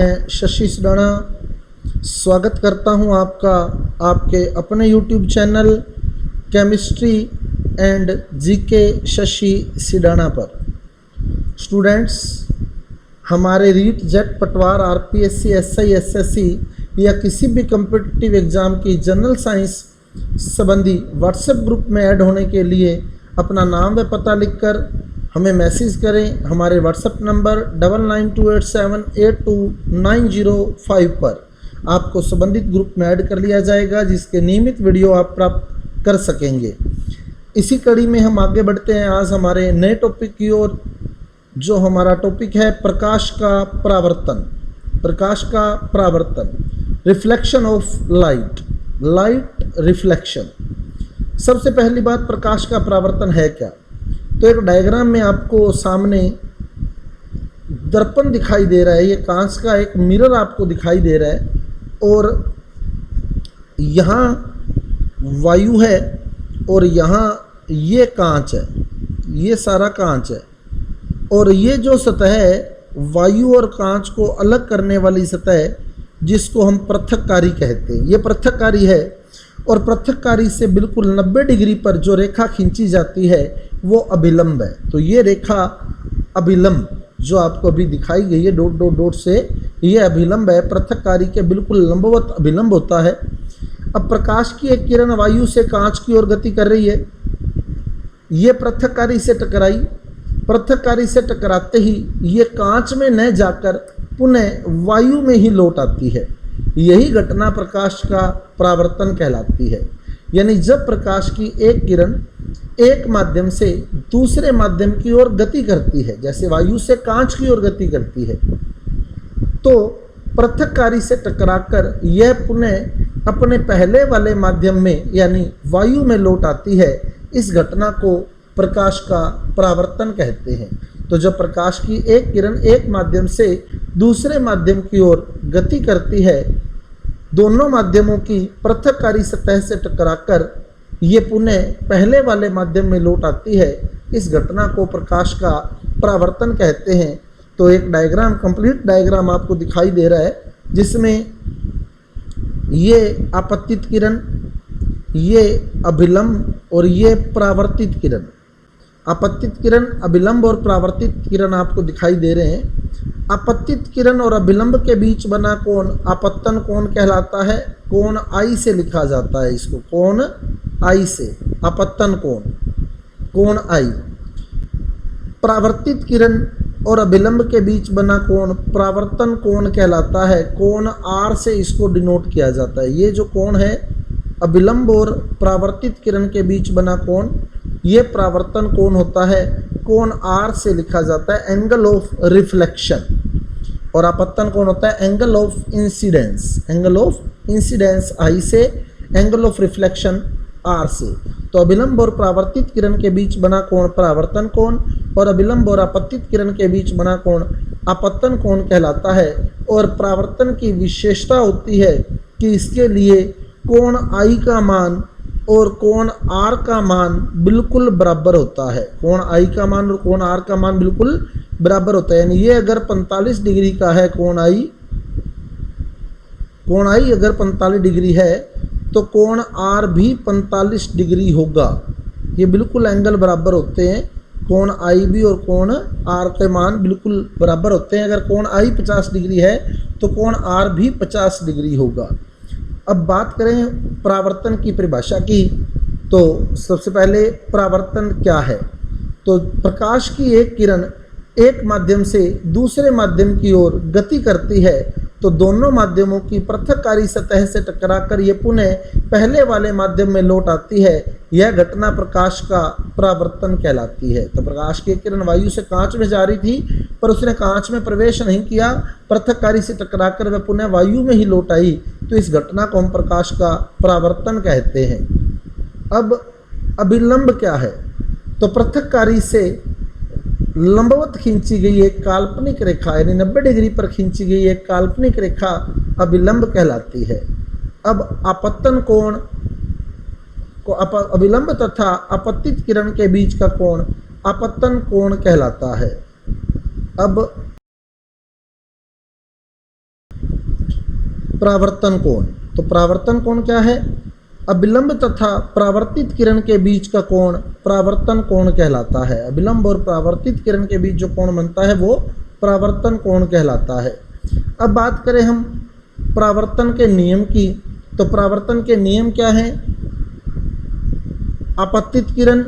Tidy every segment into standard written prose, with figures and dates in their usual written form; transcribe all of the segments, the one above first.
मैं शशि सिडाना स्वागत करता हूं आपका आपके अपने YouTube channel chemistry and GK Shashi Sidana पर। स्टूडेंट्स, हमारे रीट जेट पटवार आरपीएससी एसआई एसएससी या किसी भी कम्पिटिटिव एग्ज़ाम की जनरल साइंस संबंधी व्हाट्सएप ग्रुप में ऐड होने के लिए अपना नाम व पता लिखकर हमें मैसेज करें। हमारे व्हाट्सएप नंबर 9928782905 पर आपको संबंधित ग्रुप में ऐड कर लिया जाएगा, जिसके नियमित वीडियो आप प्राप्त कर सकेंगे। इसी कड़ी में हम आगे बढ़ते हैं आज हमारे नए टॉपिक की ओर, जो हमारा टॉपिक है प्रकाश का परावर्तन। प्रकाश का परावर्तन, reflection of light, light reflection. सबसे पहली बात, प्रकाश का परावर्तन है क्या? तो एक डायग्राम में आपको सामने दर्पण दिखाई दे रहा है, ये कांच का एक मिरर आपको दिखाई दे रहा है, और यहाँ वायु है और यहाँ ये कांच है, ये सारा कांच है, और ये जो सतह है वायु और कांच को अलग करने वाली सतह है, जिसको हम पृथक्कारी कहते हैं। ये पृथक्कारी है, और पृथक्कारी से बिल्कुल 90 डिग्री पर जो रेखा खींची जाती है वो अभिलंब है। तो ये रेखा अभिलंब जो आपको अभी दिखाई गई है डॉट डॉट डॉट से, ये अभिलंब है। पृथक्कारी के बिल्कुल लंबवत अभिलंब होता है। अब प्रकाश की एक किरण वायु से कांच की ओर गति कर रही है, ये पृथक्कारी से टकराई। पृथक्कारी से टकराते ही ये कांच में न जाकर पुनः वायु में ही लौट आती है। यही घटना प्रकाश का परावर्तन कहलाती है। यानी जब प्रकाश की एक किरण एक माध्यम से दूसरे माध्यम की ओर गति करती है, जैसे वायु से कांच की ओर गति करती है, तो पृथक्कारी से टकराकर यह पुनः अपने पहले वाले माध्यम में यानी वायु में लौट आती है। इस घटना को प्रकाश का परावर्तन कहते हैं। तो जब प्रकाश की एक किरण एक माध्यम से दूसरे माध्यम की ओर गति करती है, दोनों माध्यमों की पृथक्कारी सतह से टकराकर ये पुनः पहले वाले माध्यम में लौट आती है। इस घटना को प्रकाश का परावर्तन कहते हैं। तो एक डायग्राम, कंप्लीट डायग्राम आपको दिखाई दे रहा है, जिसमें ये आपतित किरण, ये अभिलंब और ये परावर्तित किरण। आपतित किरण, अभिलंब और परावर्तित किरण आपको दिखाई दे रहे हैं। आपतित किरण और अभिलंब के बीच बना कोण आपत्तन कोण कहलाता है। कोण आई से लिखा जाता है इसको, कोण आई से, आपत्तन कोण, कोण आई। परावर्तित किरण और अभिलंब के बीच बना कोण परावर्तन कोण कहलाता है। कोण आर से इसको डिनोट किया जाता है। ये जो कोण है अभिलंब और परावर्तित किरण के बीच बना कोण, ये परावर्तन कोण होता है। कोण आर से लिखा जाता है एंगल ऑफ रिफ्लेक्शन, और आपत्तन कोण होता है angle of incidence. Angle of incidence I से, एंगल ऑफ रिफ्लेक्शन आर से। तो अभिलंब और परावर्तित किरण के बीच बना कोण परावर्तन कोण, और अभिलंब और आपतित किरण के बीच बना कोण आपत्तन कोण कहलाता है। और परावर्तन की विशेषता होती है कि इसके लिए कोण आई का मान और कोण आर का मान बिल्कुल बराबर होता है। कोण आई का मान और कोण आर का मान बिल्कुल बराबर होता है। यानी ये अगर 45 डिग्री का है कोण आई अगर 45 डिग्री है, तो कोण आर भी 45 डिग्री होगा। ये बिल्कुल एंगल बराबर होते हैं। कोण आई भी और कोण आर के मान बिल्कुल बराबर होते हैं। अगर कोण आई 50 डिग्री है तो कोण आर भी 50 डिग्री होगा। अब बात करें परावर्तन की परिभाषा की, तो सबसे पहले परावर्तन क्या है? तो प्रकाश की एक किरण एक माध्यम से दूसरे माध्यम की ओर गति करती है, तो दोनों माध्यमों की पृथक्कारी सतह से टकराकर ये पुनः पहले वाले माध्यम में लौट आती है। यह घटना प्रकाश का परावर्तन कहलाती है। तो प्रकाश की किरण वायु से कांच में जा रही थी, पर उसने कांच में प्रवेश नहीं किया, पृथक्कारी से टकराकर वह पुनः वायु में ही लौट आई। तो इस घटना को हम प्रकाश का परावर्तन कहते हैं। अब अभिलंब क्या है? तो पृथक्कारी से लंबवत खींची गई एक काल्पनिक रेखा, यानी 90 डिग्री पर खींची गई एक काल्पनिक रेखा अभिलंब कहलाती है। अब आपत्तन कोण को अभिलंब तथा आपतित किरण के बीच का कोण आपत्तन कोण कहलाता है। अब परावर्तन कोण। तो परावर्तन कोण क्या है? अभिलंब तथा परावर्तित किरण के बीच का कोण परावर्तन कोण कहलाता है। अभिलंब और परावर्तित किरण के बीच जो कोण बनता है वो परावर्तन कोण कहलाता है। अब बात करें हम परावर्तन के नियम की, तो परावर्तन के नियम क्या हैं? आपतित किरण,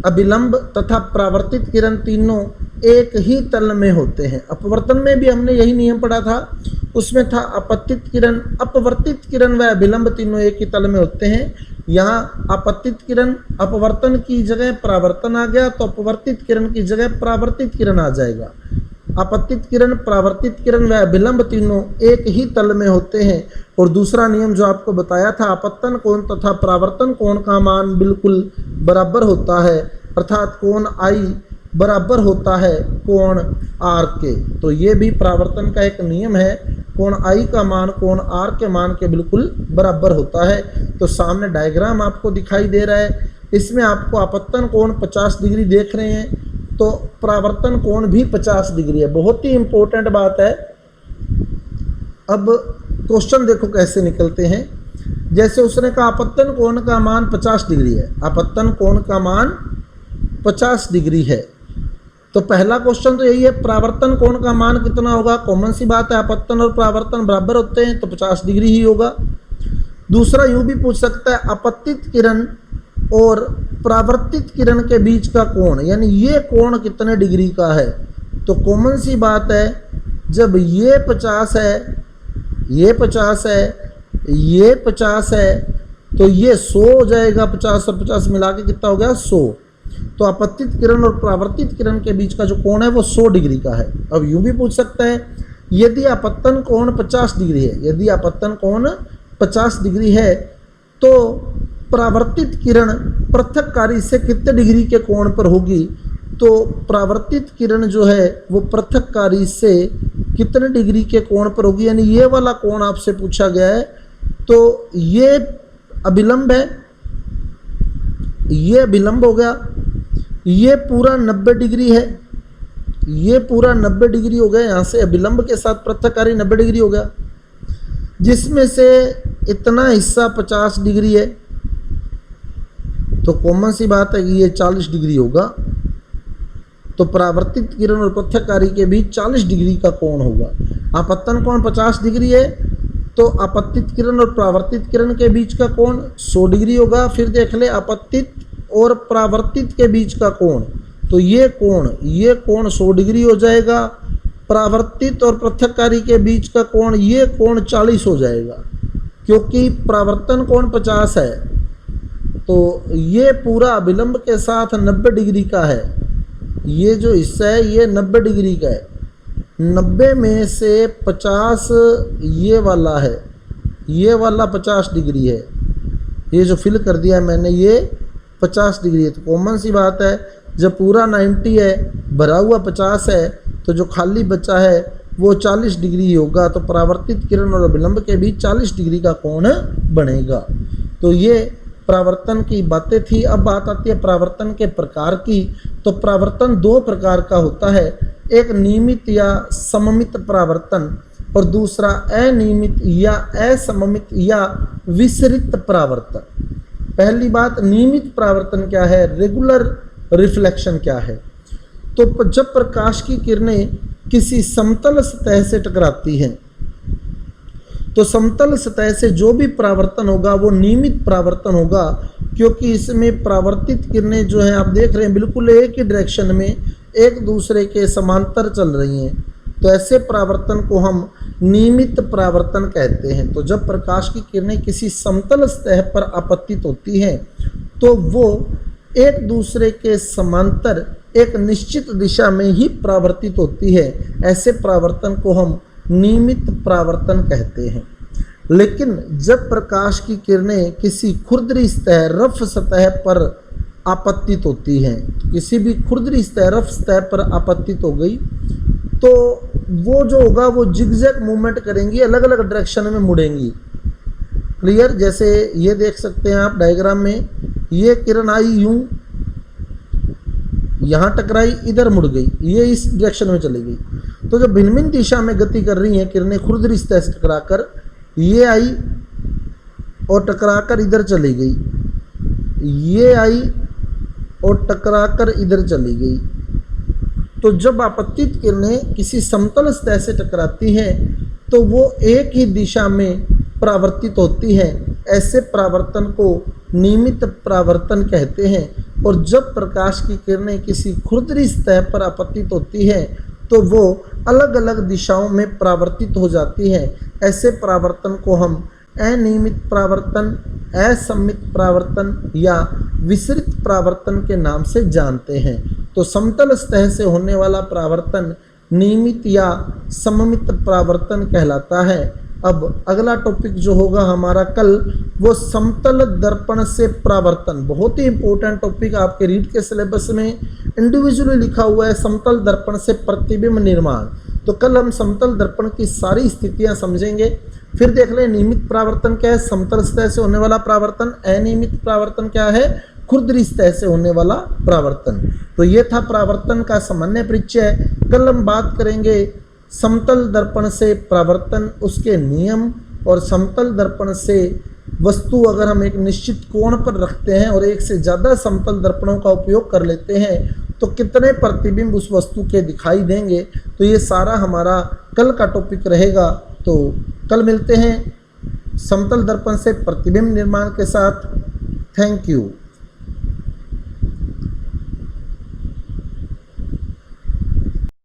अभिलंब तथा परावर्तित किरण तीनों एक ही तल में होते हैं। अपवर्तन में भी हमने यही नियम पढ़ा था, उसमें था आपतित किरण, अपवर्तित किरण व अभिलंब तीनों एक ही तल में होते हैं। यहाँ आपतित किरण अपवर्तन की जगह परावर्तन आ गया, तो अपवर्तित किरण की जगह परावर्तित किरण आ जाएगा। आपतित किरण, परावर्तित किरण व अभिलंब तीनों एक ही तल में होते हैं। और दूसरा नियम जो आपको बताया था, आपतन कोण तथा परावर्तन कोण का मान बिल्कुल बराबर होता है, अर्थात कोण आई बराबर होता है कोण आर के। तो ये भी परावर्तन का एक नियम है, कोण आई का मान कोण आर के मान के बिल्कुल बराबर होता है। तो सामने डायग्राम आपको दिखाई दे रहा है, इसमें आपको आपतन कोण 50 डिग्री देख रहे हैं, तो परावर्तन कोण भी 50 डिग्री है। बहुत ही इंपॉर्टेंट बात है। अब क्वेश्चन देखो कैसे निकलते हैं। जैसे उसने कहा आपतन कोण का मान 50 डिग्री है, आपतन कोण का मान 50 डिग्री है, तो पहला क्वेश्चन तो यही है परावर्तन कोण का मान कितना होगा। कॉमन सी बात है, आपतन और परावर्तन बराबर होते हैं तो 50 डिग्री ही होगा। दूसरा यूँ भी पूछ सकता है आपतित किरण और परावर्तित किरण के बीच का कोण, यानी ये कोण कितने डिग्री का है। तो कॉमन सी बात है, जब ये 50 है, ये 50 है, ये 50 है, तो ये 100 हो जाएगा। 50 और 50 मिला के कितना हो गया? 100। तो आपतित किरण और परावर्तित किरण के बीच का जो कोण है वो 100 डिग्री का है। अब यूँ भी पूछ सकता है, यदि आपतन कोण 50 डिग्री है, यदि आपतन कोण 50 डिग्री है, तो परावर्तित किरण पृथक्कारी से कितने डिग्री के कोण पर होगी। तो परावर्तित किरण जो है वो पृथक्कारी से कितने डिग्री के कोण पर होगी, यानी ये वाला कोण आपसे पूछा गया है। तो ये अभिलंब है, ये अभिलंब हो गया, ये पूरा 90 डिग्री है, ये पूरा 90 डिग्री हो गया। यहाँ से अभिलंब के साथ पृथक्कारी 90 डिग्री हो गया, जिसमें से इतना हिस्सा 50 डिग्री है, तो कॉमन सी बात है कि ये 40 डिग्री होगा। तो परावर्तित किरण और पृथक्कारी के बीच 40 डिग्री का कोण होगा। आपतन कोण 50 डिग्री है, तो आपतित किरण और परावर्तित किरण के बीच का कोण 100 डिग्री होगा। फिर देख ले आपतित और परावर्तित के बीच का कोण, तो ये कोण 100 डिग्री हो जाएगा। परावर्तित और पृथक्कारी के बीच का कोण, ये कोण 40 हो जाएगा, क्योंकि परावर्तन कोण 50 है, तो ये पूरा अभिलंब के साथ 90 डिग्री का है। ये जो हिस्सा है ये 90 डिग्री का है। 90 में से 50 ये वाला है, ये वाला 50 डिग्री है। ये जो फिल कर दिया है मैंने, ये 50 डिग्री है। तो कॉमन सी बात है, जब पूरा 90 है, भरा हुआ 50 है, तो जो खाली बचा है वो 40 डिग्री होगा। तो परावर्तित किरण और अभिलंब के बीच 40 डिग्री का कोण बनेगा। तो ये परावर्तन की बातें थी। अब बात आती है परावर्तन के प्रकार की। तो परावर्तन 2 प्रकार का होता है, एक नियमित या सममित परावर्तन और दूसरा अनियमित या असममित या विसरित परावर्तन। पहली बात, नियमित परावर्तन क्या है, रेगुलर रिफ्लेक्शन क्या है। तो जब प्रकाश की किरणें किसी समतल सतह से टकराती हैं, तो समतल सतह से जो भी परावर्तन होगा वो नियमित परावर्तन होगा, क्योंकि इसमें परावर्तित किरणें जो हैं आप देख रहे हैं बिल्कुल एक ही डायरेक्शन में एक दूसरे के समांतर चल रही हैं। तो ऐसे परावर्तन को हम नियमित परावर्तन कहते हैं। तो जब प्रकाश की किरणें किसी समतल सतह पर आपतित होती हैं तो वो एक दूसरे के समांतर एक निश्चित दिशा में ही परावर्तित होती है। ऐसे परावर्तन को हम नियमित परावर्तन कहते हैं। लेकिन जब प्रकाश की किरणें किसी खुरदरी सतह रफ सतह पर आपतित होती हैं, किसी भी खुरदरी सतह रफ सतह पर आपतित हो गई, तो वो जो होगा वो जिगजैग मूवमेंट करेंगी, अलग अलग डायरेक्शन में मुड़ेंगी। क्लियर? जैसे ये देख सकते हैं आप डायग्राम में, ये किरण आई यूं, यहाँ टकराई, इधर मुड़ गई, ये इस डायरेक्शन में चली गई। तो जब भिन्न भिन्न दिशा में गति कर रही हैं किरणें खुरदरी सतह से टकराकर, ये आई और टकराकर इधर चली गई, ये आई और टकराकर इधर चली गई। तो जब आपतित किरणें किसी समतल सतह से टकराती हैं तो वो एक ही दिशा में परावर्तित होती हैं। ऐसे परावर्तन को नियमित परावर्तन कहते हैं। और जब प्रकाश की किरणें किसी खुरदरी सतह पर आपतित होती हैं तो वो अलग अलग दिशाओं में परावर्तित हो जाती हैं। ऐसे परावर्तन को हम अनियमित परावर्तन, असममित परावर्तन या विसरित परावर्तन के नाम से जानते हैं। तो समतल सतह से होने वाला परावर्तन नियमित या सममित परावर्तन कहलाता है। अब अगला टॉपिक जो होगा हमारा कल, वो समतल दर्पण से परावर्तन। बहुत ही इंपॉर्टेंट टॉपिक आपके रीड के सिलेबस में इंडिविजुअली लिखा हुआ है, समतल दर्पण से प्रतिबिंब निर्माण। तो कल हम समतल दर्पण की सारी स्थितियां समझेंगे। फिर देख लें नियमित परावर्तन क्या है, समतल सतह से होने वाला परावर्तन। अनियमित परावर्तन क्या है, खुरदरी सतह से होने वाला परावर्तन। तो ये था परावर्तन का सामान्य परिचय। कल हम बात करेंगे समतल दर्पण से परावर्तन, उसके नियम, और समतल दर्पण से वस्तु अगर हम एक निश्चित कोण पर रखते हैं और एक से ज़्यादा समतल दर्पणों का उपयोग कर लेते हैं तो कितने प्रतिबिंब उस वस्तु के दिखाई देंगे। तो ये सारा हमारा कल का टॉपिक रहेगा। तो कल मिलते हैं समतल दर्पण से प्रतिबिंब निर्माण के साथ। Thank you.